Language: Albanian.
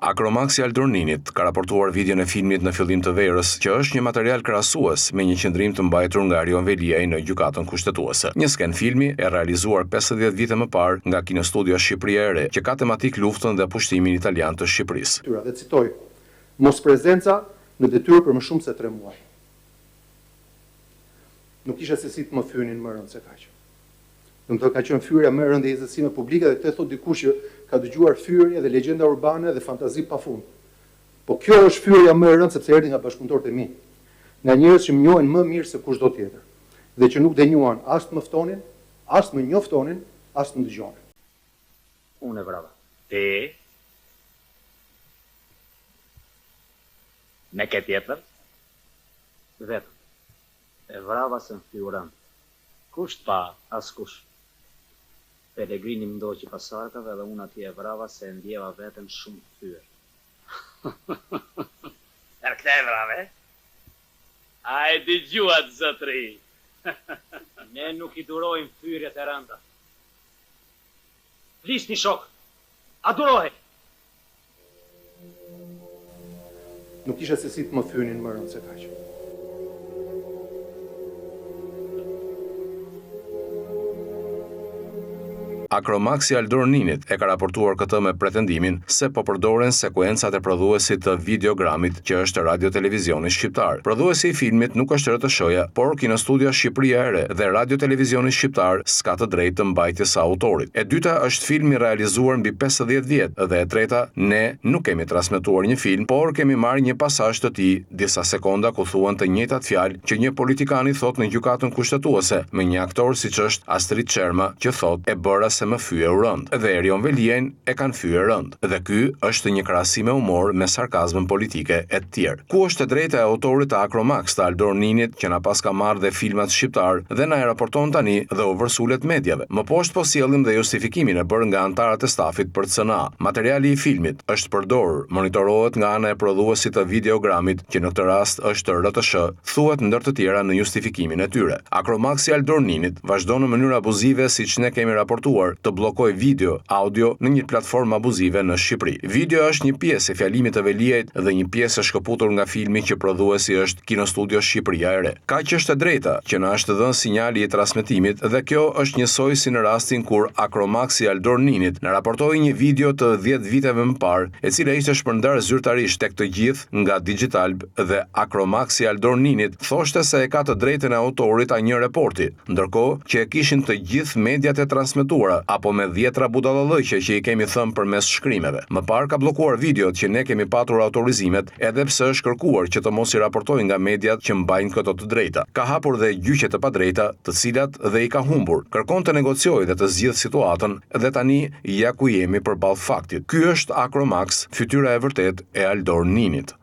Akromax i Aldor Ninit ka raportuar videon e filmit në fillim të verës, që është një material krahasues me një qendrim të mbajtur nga Arion Veliaj në gjykatën kushtetuese. Një sken filmi e realizuar 50 vite më parë nga Kinostudio Shqipëria e Re, që ka tematik luftën dhe pushtimin italian të Shqipërisë. Dhe citoj: mos prezenca në detyrë për më shumë se 3 muaj. Nuk isha se si të më fynin më rënd se kaq. Ka qenë fyrja më e rëndë e izësime publike, dhe këtë thot dikush që ka dëgjuar fyrje dhe legjenda urbane dhe fantazi pafund. Po kjo është fyrja më e rëndë sepse erdhi nga bashkëpunëtorët e mi, nga njerëz që më njohin më mirë se kushdo tjetër, dhe që nuk denjuan as të më ftonin, as të më njoftonin, as të më dëgjonin. Unë e vrava. Ti? Me ke tjetër? Vetëm. E vrava se në figurant. Kush pa, as kush. Pelegrini më ndoqi pasarkave dhe unë atje e vrava se e ndjeva vetën shumë fyrë. Për këte e vrave? A e dëgjuat, zotri? Ne nuk i durojmë fyrjet e rënda. Flisni shok, a durohet? Nuk isha se si të më fynin më rënd se kaq. Akromax i Aldor Ninit e ka raportuar këtë me pretendimin se po përdoren sekuencat e prodhuesit të videogramit që është Radio-Televizioni Shqiptar. Prodhuesi i filmit nuk është RTS-ja, por Kinostudio Shqipëria e Re dhe Radio-Televizioni Shqiptar s'ka të drejtë të mbajtjes së autorit. E dyta është film i realizuar mbi 50 vjet dhe e treta, ne nuk kemi transmetuar një film, por kemi marrë një pasazh të tij, disa sekonda ku thuan të njëjtat fjalë që një politikan i thot në gjykatën kushtetuese, me një aktor siç është Astrid Çerma, që thot e bëra se më fyë rënd, dhe Arion Veliajn e kanë fyë rënd. Dhe ky është një krahasim me humor me sarkazmën politike e tjerë. Ku është e drejta e autorit të Akromax të Aldor Ninit, që na pas ka marrë dhe filmat shqiptar dhe na e raporton tani dhe u vërsulet mediave? Më poshtë po sjellim dhe justifikimin e bërë nga antarët e stafit për CNA. Materiali i filmit është përdorur, monitorohet nga ana e prodhuesit të videogramit, që në këtë rast është RTS, thuhet ndër të tjera në justifikimin e tyre. Akromax i Aldor Ninit vazhdon në mënyrë abuzive, siç ne kemi raportuar, të bllokoj video, audio në një platformë abuzive në Shqipëri. Video është një pjesë e fjalimit të Veliajt dhe një pjesë e shkëputur nga filmi që prodhuesi është Kinostudio Shqipëria e Re. Kaq është e drejta që na është dhënë sinjali i transmetimit dhe kjo është njësoj si në rastin kur Akromax i Aldor Ninit na raportoi një video të 10 viteve më parë, e cila ishte shpërndarë zyrtarisht tek të gjithë nga Digitalb, dhe Akromax i Aldor Ninit thoshte se e ka të drejtën e autorit a një reporti, ndërkohë që e kishin të gjithë mediat e transmetuara, apo me 10 budallëqe që i kemi thënë përmes shkrimeve. Më parë ka bllokuar videot që ne kemi patur autorizimet, edhe pse është kërkuar që të mos i raportojnë nga mediat që mbajnë këto të drejta. Ka hapur dhe gjyqe të padrejta, të cilat dhe i ka humbur. Kërkon të negociojë dhe të zgjidhë situatën, dhe tani ja ku jemi përballë faktit. Ky është Akromax, fytyra e vërtet e Aldor Ninit.